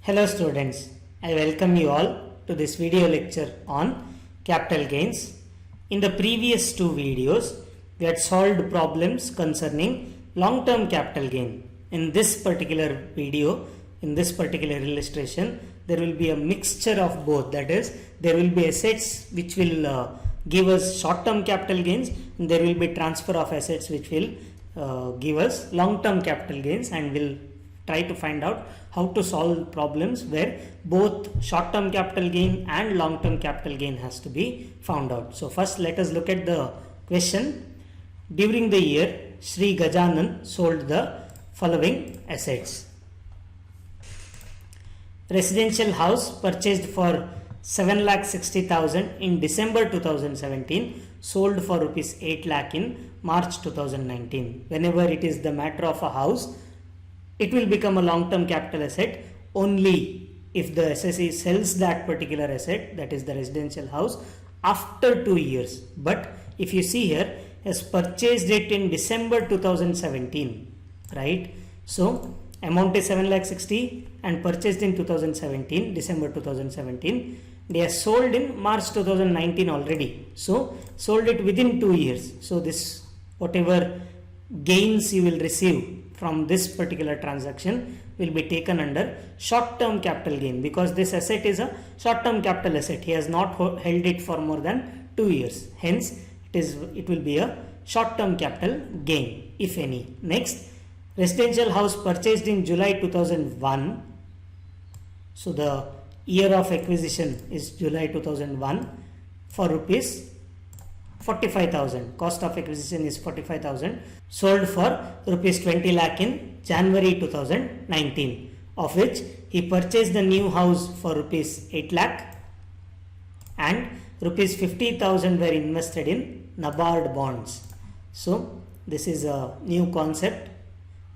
Hello students, I welcome you all to this video lecture on capital gains. In the previous two videos, we had solved problems concerning long-term capital gain. In this particular video, in this particular illustration, there will be a mixture of both. That is, there will be assets which will give us short-term capital gains, and there will be transfer of assets which will give us long-term capital gains, and will try to find out how to solve problems where both short-term capital gain and long-term capital gain has to be found out. So first let us look at the question. During the year, Sri Gajanan sold the following assets. Residential house purchased for 7,60,000 in December 2017, sold for rupees 8 lakh in March 2019. Whenever it is the matter of a house, it will become a long-term capital asset only if the assessee sells that particular asset, that is the residential house, after 2 years. But if you see here, has purchased it in December 2017, right? So amount is 7,60,000 and purchased in 2017, December 2017. They are sold in March 2019 already. So sold it within 2 years. So this whatever gains you will receive from this particular transaction will be taken under short-term capital gain, because this asset is a short-term capital asset. He has not held it for more than 2 years. Hence, it will be a short-term capital gain, if any. Next, residential house purchased in July 2001. So the year of acquisition is July 2001 for rupees 45,000. Cost of acquisition is 45,000. Sold for rupees 20 lakh in January 2019, of which he purchased the new house for rupees 8 lakh and rupees 50,000 were invested in NABARD bonds. So this is a new concept.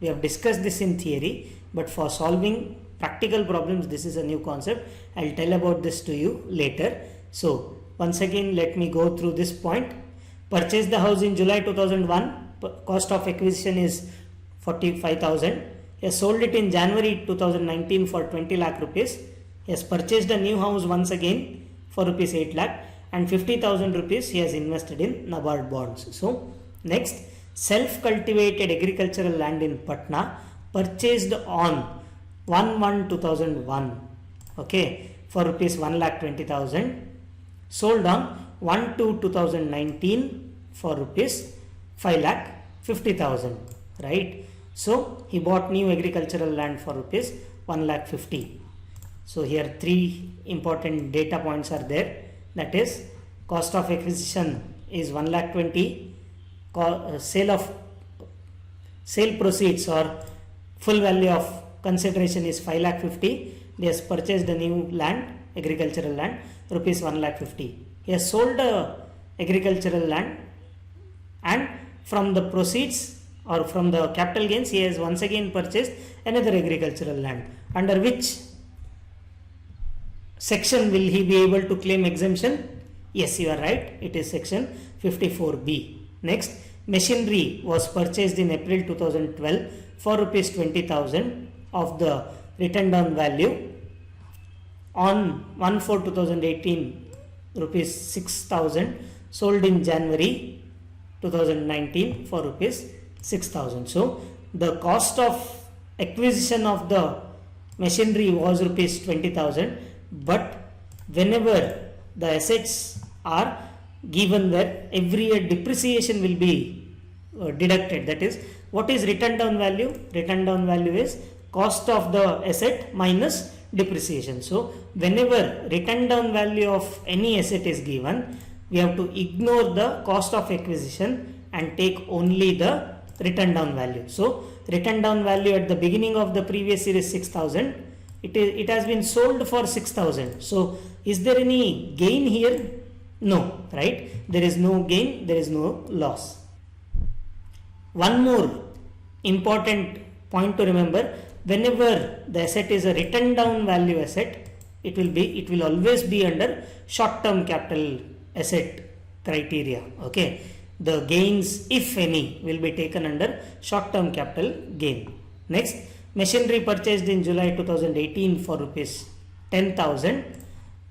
We have discussed this in theory, but for solving practical problems, this is a new concept. I will tell about this to you later. So once again, let me go through this point. Purchased the house in July 2001. Cost of acquisition is 45,000. He has sold it in January 2019 for 20 lakh rupees. He has purchased a new house once again for rupees 8 lakh and 50,000 rupees he has invested in NABARD bonds. So next, self-cultivated agricultural land in Patna, purchased on 1/1/2001, okay, for rupees 1,20,000, sold on 1/2/2019 for rupees 5,50,000, right? So he bought new agricultural land for rupees 1,50,000. So here three important data points are there. That is, cost of acquisition is 1,20,000, sale proceeds or full value of consideration is 5,50,000. He has purchased a new land, agricultural land, rupees 1,50,000. He has sold the agricultural land, and from the proceeds or from the capital gains, he has once again purchased another agricultural land. Under which section will he be able to claim exemption? Yes, you are right. It is section 54B. Next, machinery was purchased in April 2012 for rupees 20,000 of the written down value. On 1/4/2018, rupees 6,000, sold in January 2019 for rupees 6,000. So the cost of acquisition of the machinery was rupees 20,000, but whenever the assets are given where every year depreciation will be deducted, that is, what is written down value? Written down value is cost of the asset minus depreciation. So whenever written down value of any asset is given, we have to ignore the cost of acquisition and take only the written down value. So written down value at the beginning of the previous year is 6,000. It has been sold for 6,000. So is there any gain here? No, right? There is no gain, there is no loss. One more important point to remember: whenever the asset is a written down value asset, it will always be under short-term capital asset criteria. Okay, the gains, if any, will be taken under short-term capital gain. Next, Machinery purchased in July 2018 for rupees 10,000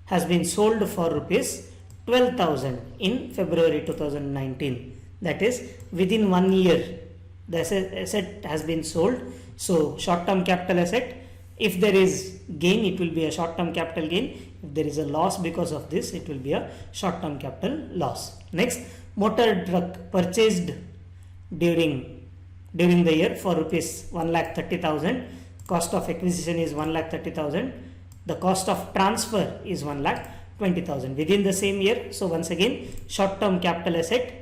has been sold for rupees 12,000 in February 2019. That is, within 1 year the asset has been sold. So short term capital asset, if there is gain, it will be a short term capital gain. If there is a loss because of this, it will be a short term capital loss. Next, motor truck purchased during the year for rupees 1,30,000. Cost of acquisition is 1,30,000. The cost of transfer is 1,20,000 within the same year. So once again, short term capital asset,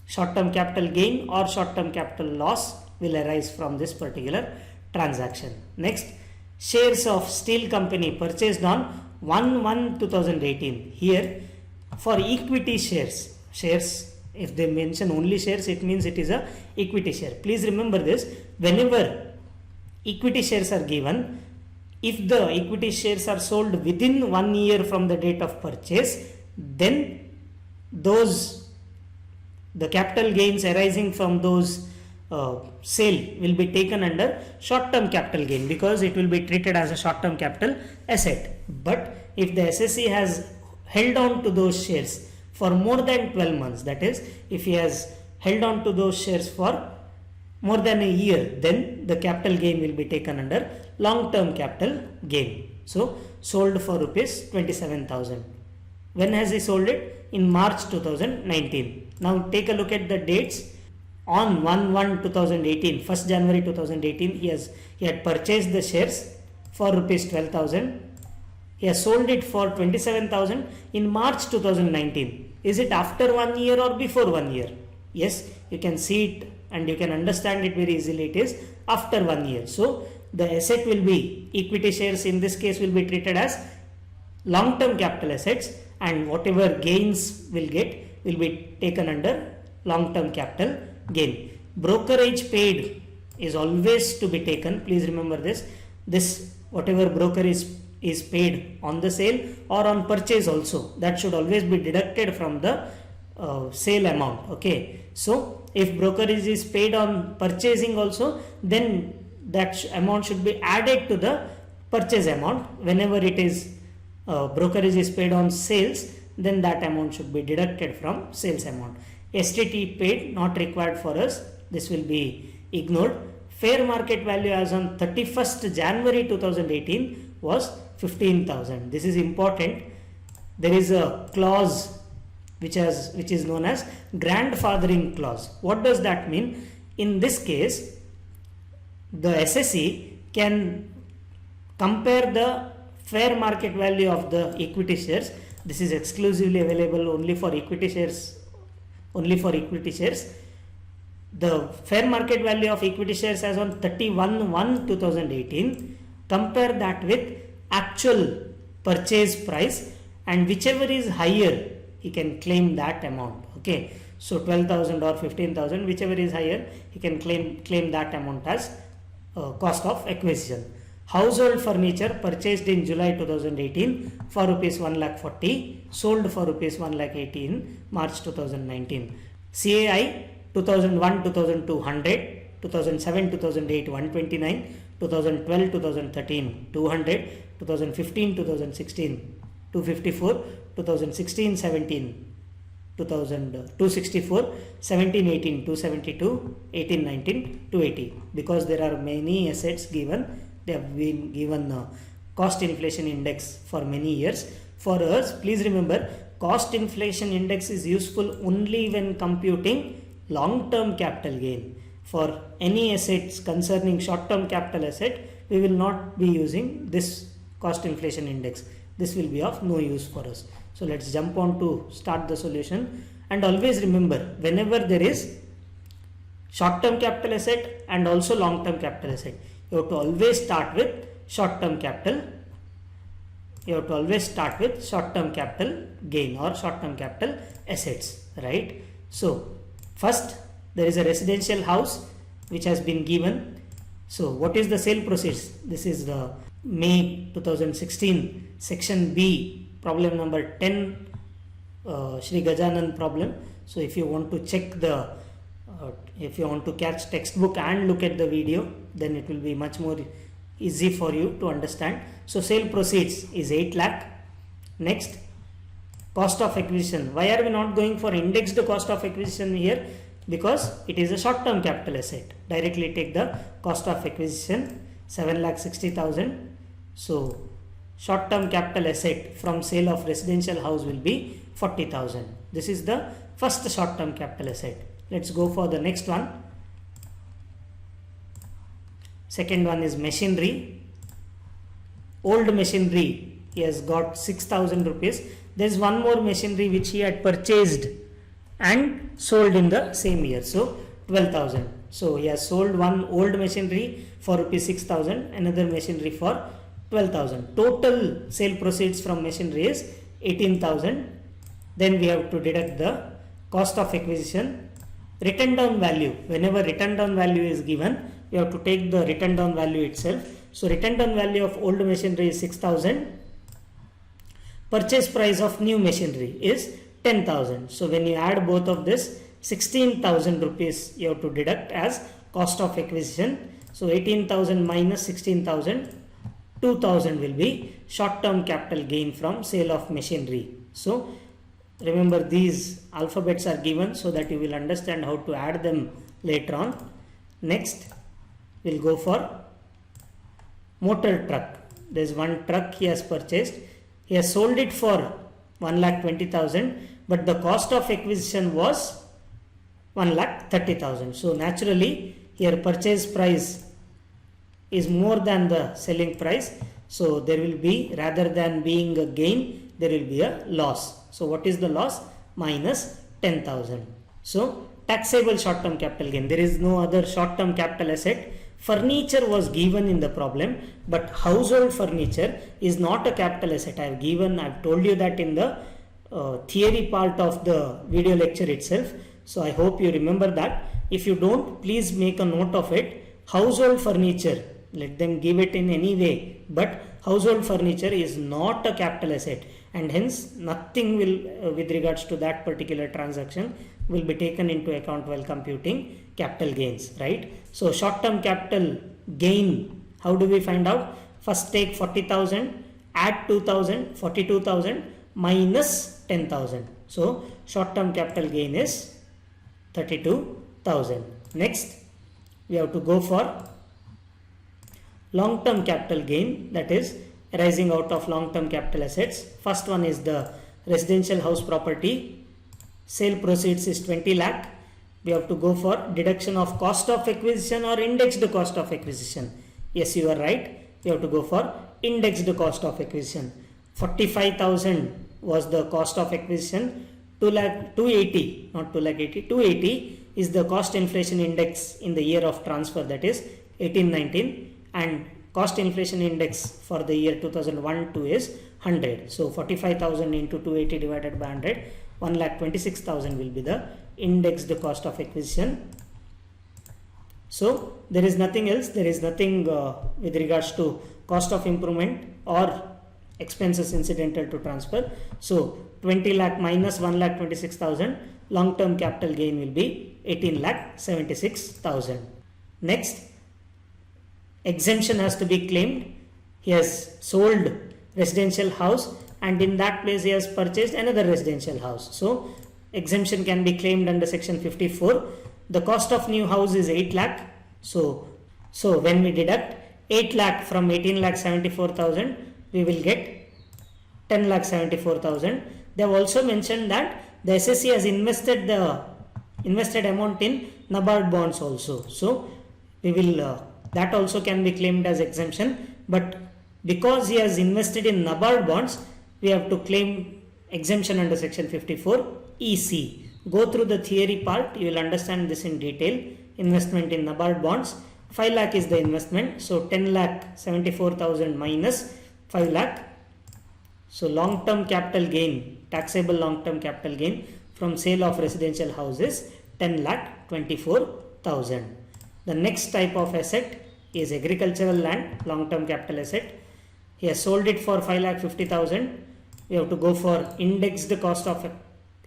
short term capital gain or short term capital loss will arise from this particular transaction. Next, shares of steel company purchased on 1/1/2018. Here for equity shares, if they mention only shares, it means it is a equity share. Please remember this, whenever equity shares are given, if the equity shares are sold within 1 year from the date of purchase, then the capital gains arising from those sale will be taken under short term capital gain, because it will be treated as a short term capital asset. But if the SSE has held on to those shares for more than 12 months, that is, if he has held on to those shares for more than a year, then the capital gain will be taken under long term capital gain. So sold for rupees 27,000. When has he sold it? In March 2019. Now take a look at the dates. On 1/1/2018, 1st January 2018, he had purchased the shares for rupees 12,000. He has sold it for 27,000 in March 2019. Is it after 1 year or before 1 year? Yes, you can see it and you can understand it very easily. It is after 1 year. So the asset will be, equity shares in this case will be treated as long term capital assets, and whatever gains will get will be taken under long term capital gain. Brokerage paid is always to be taken. Please remember this. Whatever broker is paid on the sale or on purchase also, that should always be deducted from the sale amount. Okay. So if brokerage is paid on purchasing also, then that amount should be added to the purchase amount. Whenever it is brokerage is paid on sales, then that amount should be deducted from sales amount. STT paid, not required for us. This will be ignored. Fair market value as on 31st January 2018 was 15,000. This is important. There is a clause which is known as grandfathering clause. What does that mean? In this case, the SSE can compare the fair market value of the equity shares. This is exclusively available only for equity shares. The fair market value of equity shares as on 31/1/2018, compare that with actual purchase price, and whichever is higher, he can claim that amount. Okay, so 12,000 or 15,000, whichever is higher, he can claim that amount as cost of acquisition. Household furniture purchased in July 2018 for rupees 1,40,000, sold for rupees 1,80,000 in March 2019. CAI 2001-2002 100, 2007-2008 129, 2012-2013 200, 2015-2016 254, 2016-17 264, 17-18 272, 18-19 280. Because there are many assets given, they have been given cost inflation index for many years. For us, please remember, cost inflation index is useful only when computing long term capital gain. For any assets concerning short term capital asset, we will not be using this cost inflation index. This will be of no use for us. So let's jump on to start the solution. And always remember, whenever there is short term capital asset and also long term capital asset, you have to always start with short term capital. You have to always start with short term capital gain or short term capital assets, right? So first, there is a residential house which has been given. So what is the sale proceeds? This is the May 2016 section B, problem number 10, Shri Gajanan problem. So if you want to check if you want to catch textbook and look at the video, then it will be much more easy for you to understand. So sale proceeds is 8 lakh. Next, cost of acquisition. Why are we not going for indexed cost of acquisition here? Because it is a short term capital asset. Directly take the cost of acquisition 7,60,000. So short term capital asset from sale of residential house will be 40,000. This is the first short term capital asset. Let's go for the next one. Second one is machinery. Old machinery, he has got 6,000 rupees. There is one more machinery which he had purchased and sold in the same year. So 12,000. So he has sold one old machinery for rupees 6,000, another machinery for 12,000. Total sale proceeds from machinery is 18,000. Then we have to deduct the cost of acquisition. Written down value. Whenever written down value is given, we have to take the written down value itself. So written down value of old machinery is 6,000. Purchase price of new machinery is 10,000. So when you add both of this, 16,000 rupees you have to deduct as cost of acquisition. So 18,000 minus 16,000, 2,000 will be short term capital gain from sale of machinery. So remember, these alphabets are given so that you will understand how to add them later on. Next, we'll go for motor truck. There is one truck he has purchased. He has sold it for 1,20,000, but the cost of acquisition was 1,30,000. So naturally, here purchase price is more than the selling price. So there will be, rather than being a gain, there will be a loss. So what is the loss? Minus 10,000. So taxable short term capital gain. There is no other short term capital asset. Furniture was given in the problem, but household furniture is not a capital asset. I've told you that in the theory part of the video lecture itself. So I hope you remember that. If you don't, please make a note of it. Household furniture, let them give it in any way, but household furniture is not a capital asset, and hence nothing will with regards to that particular transaction will be taken into account while computing capital gains, right? So short term capital gain, how do we find out? First take 40,000, add 2,000, 42,000 minus 10,000. So short term capital gain is 32,000. Next, we have to go for long term capital gain, that is arising out of long term capital assets. First one is the residential house property. Sale proceeds is 20 lakh. We have to go for deduction of cost of acquisition or indexed cost of acquisition. Yes, you are right. We have to go for indexed cost of acquisition. 45,000 was the cost of acquisition. 280, not 280, 280 is the cost inflation index in the year of transfer, that is 1819, and cost inflation index for the year 2001-2 is 100. So 45,000 into 280 divided by 100, 1,26,000 will be the indexed cost of acquisition. So there is nothing else. There is nothing with regards to cost of improvement or expenses incidental to transfer. So 20 lakh minus 1,26,000, long term capital gain will be 18,76,000. Next, exemption has to be claimed. He has sold residential house and in that place he has purchased another residential house. So exemption can be claimed under section 54. The cost of new house is 8 lakh. So when we deduct 8 lakh from 18,74,000, we will get 10,74,000. They have also mentioned that the SSC has invested the invested amount in NABARD bonds also. So we will that also can be claimed as exemption. But because he has invested in NABARD bonds, we have to claim exemption under section 54 EC. Go through the theory part, you will understand this in detail. Investment in NABARD bonds, 5 lakh is the investment. So 10,74,000 minus 5 lakh. So long term capital gain, taxable long term capital gain from sale of residential houses, 10,24,000. The next type of asset is agricultural land, long term capital asset. He has sold it for 5,50,000. We have to go for indexed cost of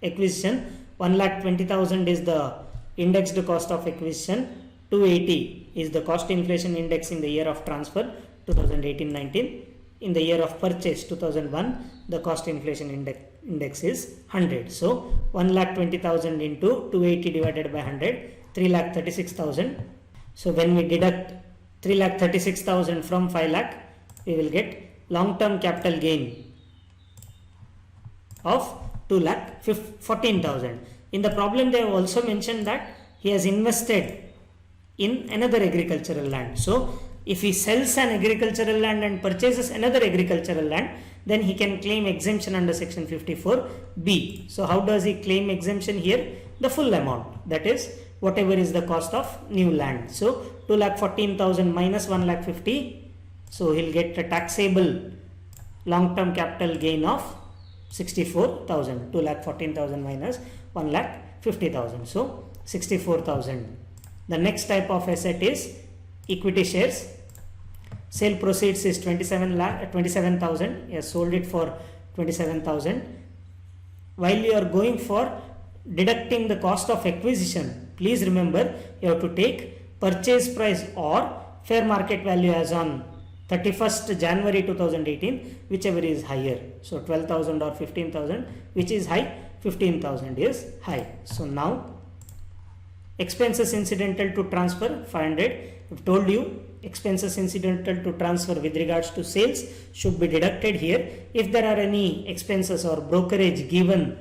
acquisition. 1,20,000 is the indexed cost of acquisition. 280 is the cost inflation index in the year of transfer. 2018-19. In the year of purchase 2001, the cost inflation index is 100. So 1,20,000 into 280 divided by 100, 3,36,000. So when we deduct 3,36,000 from 5 lakh, we will get long-term capital gain of 2,14,000. In the problem, they have also mentioned that he has invested in another agricultural land. So if he sells an agricultural land and purchases another agricultural land, then he can claim exemption under section 54B. So how does he claim exemption here? The full amount, that is whatever is the cost of new land. So 2,14,000 minus 1,50,000. So he'll get a taxable long-term capital gain of 64,000. 2,14,000 minus 1,50,000. So 64,000. The next type of asset is equity shares. Sale proceeds is 27,000. He has sold it for 27,000. While you are going for deducting the cost of acquisition, please remember you have to take purchase price or fair market value as on 31st January 2018, whichever is higher. So 12,000 or 15,000, which is high? 15,000 is high. So now expenses incidental to transfer 500. I've told you expenses incidental to transfer with regards to sales should be deducted here. If there are any expenses or brokerage given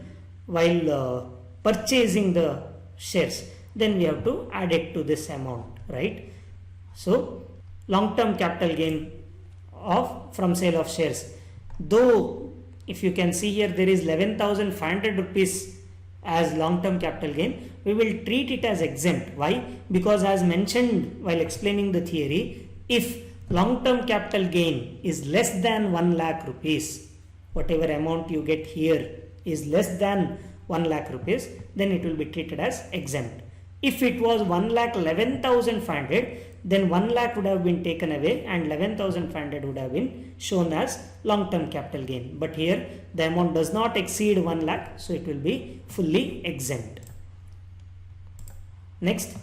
while purchasing the shares, then we have to add it to this amount, right? So long-term capital gain from sale of shares. Though if you can see here, there is 11,500 rupees as long-term capital gain, we will treat it as exempt. Why? Because as mentioned while explaining the theory, if long-term capital gain is less than 1 lakh rupees, whatever amount you get here is less than 1 lakh rupees, then it will be treated as exempt. If it was 1,11,500, then 1 lakh would have been taken away and 11,500 would have been shown as long-term capital gain. But here the amount does not exceed 1 lakh, so it will be fully exempt. Next,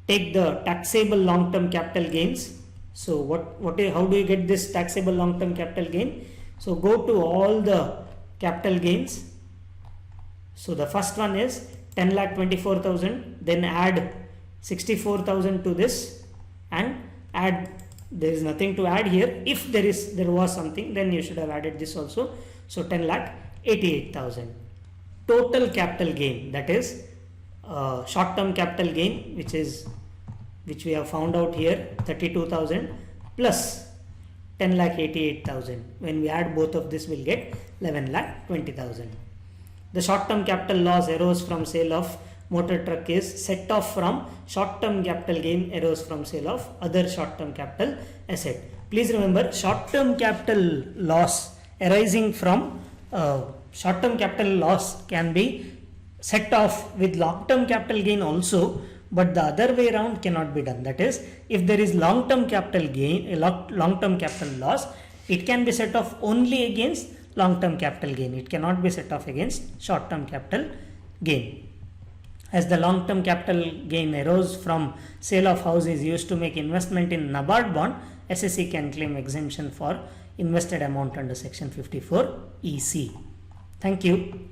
take the taxable long-term capital gains. So how do you get this taxable long-term capital gain? So go to all the capital gains. So the first one is 10,24,000, then add 64,000 to this and add, there is nothing to add here. If there was something, then you should have added this also. So 10,88,000. Total capital gain, that is short-term capital gain, which we have found out here, 32,000 plus 10,88,000. When we add both of this, we'll get 11,20,000. The short-term capital loss arose from sale of motor truck is set off from short-term capital gain arose from sale of other short-term capital asset. Please remember, short-term capital loss arising from short-term capital loss can be set off with long-term capital gain also, but the other way around cannot be done. That is, if there is long-term capital gain, long-term capital loss, it can be set off only against long-term capital gain. It cannot be set off against short-term capital gain. As the long-term capital gain arose from sale of house is used to make investment in NABARD bond, SSE can claim exemption for invested amount under section 54 EC. Thank you.